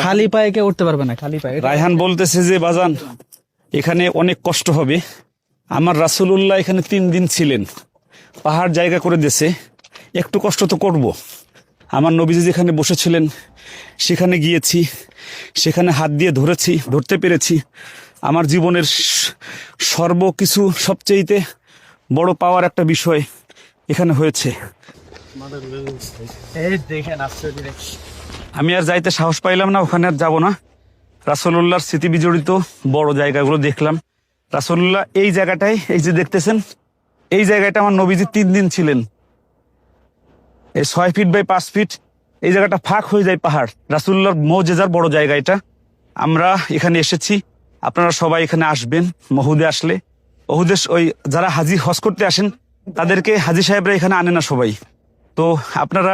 খালি পায়ে কেউ উঠতে পারবে না, খালি পায়ে। রায়হান বলতেছে যে বাজান এখানে অনেক কষ্ট হবে। আমার রাসূলুল্লাহ এখানে 3 দিন ছিলেন, পাহাড় জায়গা করে দিয়েছে, একটু কষ্ট তো করব। আমার নবীজি যেখানে বসেছিলেন সেখানে গিয়েছি, সেখানে হাত দিয়ে ধরতে পেরেছি। আমার জীবনের সর্বকিছু সবচেয়েতে বড় পাওয়ার একটা বিষয় এখানে হয়েছে। আমি আর যাইতে সাহস পাইলাম না, ওখানে আর যাবো না। রাসূলুল্লাহর স্মৃতি বিজড়িত বড় জায়গাগুলো দেখলাম। রাসূলুল্লাহ এই জায়গাটায়, এই যে দেখতেছেন, এই জায়গাটা আমার নবীজি 3 দিন ছিলেন। এই 6 ফিট বাই 5 ফিট এই জায়গাটা ফাঁক হয়ে যায় পাহাড়। রাসূলুল্লাহর মুজিজার বড় জায়গা এটা। আমরা এখানে এসেছি, আপনারা সবাই এখানে আসবেন। মহুদে আসলে, ওহুদে ওই যারা হাজি হজ করতে আসেন তাদেরকে হাজি সাহেবরা এখানে আনে না সবাই। তো আপনারা